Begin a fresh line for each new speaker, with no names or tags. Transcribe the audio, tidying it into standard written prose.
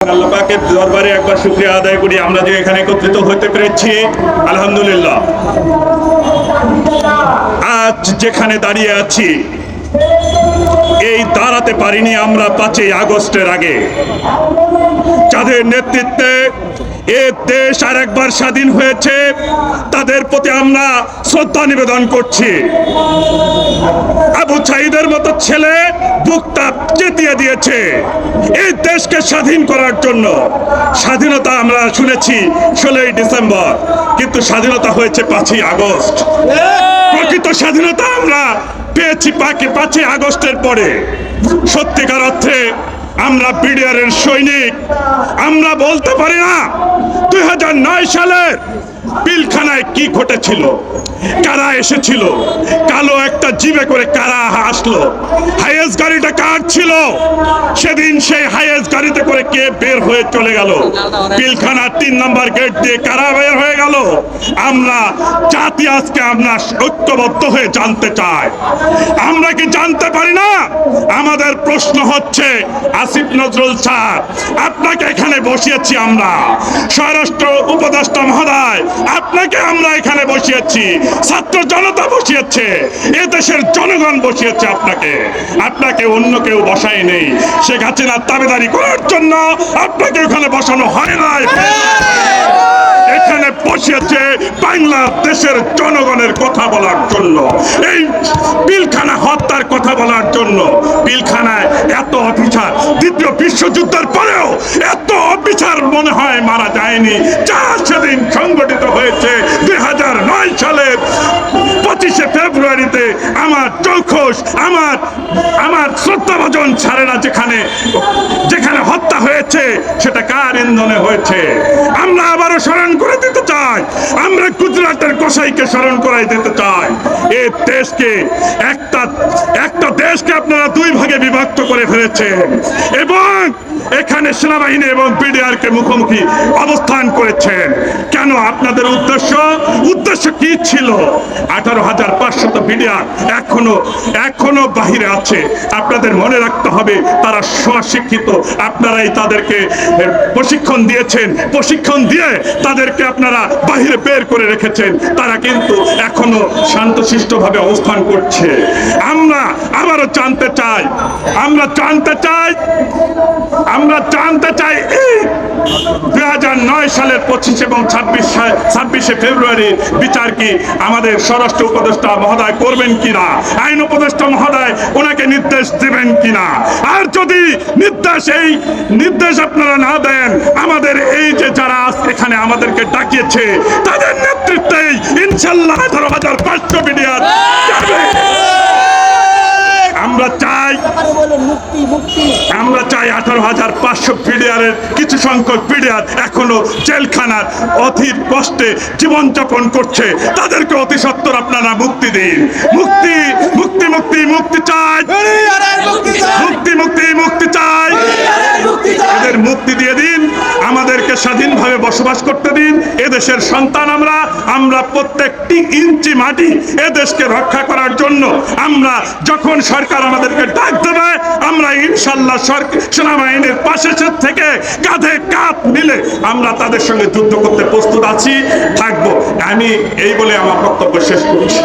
আল্লাহ পাকের দরবারে একবার শুকরিয়া আদায় করি আমরা যে এখানে একত্রিত হতে পেরেছি আলহামদুলিল্লাহ। আজ যেখানে দাঁড়িয়ে আছি এই দাঁড়াতে পারিনি আমরা 5ই আগস্টের আগে, যাদের নেতৃত্বে এ দেশ আর একবার স্বাধীন হয়েছে তাদের প্রতি আমরা শ্রদ্ধা নিবেদন করছি। আবু সাঈদের মতো ছেলে বুকটা চেতিয়ে দিয়েছে এই দেশকে স্বাধীন করার জন্য। স্বাধীনতা আমরা শুনেছি 16ই ডিসেম্বর, কিন্তু স্বাধীনতা হয়েছে 5ই আগস্ট। প্রকৃত স্বাধীনতা আমরা পেয়েছি 5ই আগস্টের পরে। সত্যিকার অর্থে আমরা বিডিআরের সৈনিক। আমরা বলতে পারি না 2009 সালের পিলখানায় কি ঘটেছিল, কারা এসেছিল, কালো একটা জিপে করে কারা আসলো, হাইয়েস্ট গাড়িটা কার ছিল, সেদিন সেই হাইয়েস্ট গাড়িতে করে কে বের হয়ে চলে গেল, পিলখানার 3 নম্বর গেট দিয়ে কারা বের হয়ে গেল। আমরা জাতি আজকে আমরা ঐক্যবদ্ধ হয়ে জানতে চাই। আমরা কি জানতে পারি না? আমাদের প্রশ্ন হচ্ছে আসিফ নজরুল স্যার, আপনাকে এখানে বসিয়েছি আমরা, স্বরাষ্ট্র উপদেষ্টা মহোদয় আপনাকে আমরা এখানে বসিয়েছি, ছাত্র জনতা বসিয়েছে, এ দেশের জনগণ বসিয়েছে আপনাকে। আপনাকে অন্য কেউ বসাই নেই। শেখ হাসিনার দাবিদারি করার জন্য আপনাকে ওখানে বসানো হয় নাই। এখানে বসিয়েছে বাংলাদেশের জনগণের কথা বলার জন্য, এই পিলখানা হত্যার কথা বলার জন্য। পিলখানায় এত অফিসার দ্বিতীয় বিশ্বযুদ্ধের পরেও এত অফিসার মনে হয় মারা যায়নি, যা সেদিন সংগঠিত হয়েছে 2009 সালের 25শে ফেব্রুয়ারিতে। আমার চৌখোশ, আমার শ্রদ্ধাভাজন ছাড়েরা যেখানে হত্যা হয়েছে সেটা কার ইন্ধনে হয়েছে? আমরা আবারও স্মরণ করে দিতে চাই, আমরা গুজরাটের গোসাইকে স্মরণ করাই দিতে চাই। এই দেশকে একটা দেশকে আপনারা 2 ভাগে বিভক্ত করে ফেলেছেন এবং এখানে সেনাবাহিনী এবং বিডিআর কে মুখোমুখি অবস্থান করেছেন। কেন? আপনাদের উদ্দেশ্য কি ছিল? 18,500 বিডিআর এখনো বাহিরে আছে। আপনাদের মনে রাখতে হবে তারা স্বশিক্ষিত। আপনারাই তাদেরকে প্রশিক্ষণ দিয়েছেন, প্রশিক্ষণ দিয়ে তাদেরকে আপনারা বাহিরে বের করে রেখেছেন। তারা কিন্তু এখনো শান্তশিষ্টভাবে অবস্থান করছে। আমরা আবারও জানতে চাই এই 2009 সালের 25 এবং 26শে ফেব্রুয়ারির বিচার কি আমাদের স্বরাষ্ট্র উপদেষ্টা মহোদয় করবেন কিনা, আইন উপদেষ্টা মহোদয় ওনাকে নির্দেশ দেবেন কিনা? আর যদি নির্দেশ আপনারা না দেন, আমাদের এই যে যারা এখানে আমাদেরকে ডাকিয়েছে তাদের নেতৃত্বেই ইনশাল্লাহ 18,500 বিডিআর যাবে। আমরা চাই 18,500 বিডিআরের কিছু সংখ্যক বিডিআর এখনো জেলখানার অধীর কষ্টে জীবনযাপন করছে। তাদেরকে অতি সত্বর আপনারা মুক্তি দিন। মুক্তি মুক্তি মুক্তি মুক্তি চাই, মুক্তি মুক্তি মুক্তি চাই। এদের মুক্তি দিয়ে দিন, আমাদেরকে স্বাধীনভাবে বসবাস করতে দিন। এদেশের সন্তান আমরা প্রত্যেকটি ইঞ্চি মাটি এদেশকে রক্ষা করার জন্য আমরা যখন সরকার আমাদেরকে ডাক দেবে, আমরা ইনশাল্লাহ সেনাবাহিনীর পাশে থেকে কাঁধে কাঁধ মিলে আমরা তাদের সঙ্গে যুদ্ধ করতে প্রস্তুত আছি, থাকবো। আমি এই বলে আমার বক্তব্য শেষ করছি।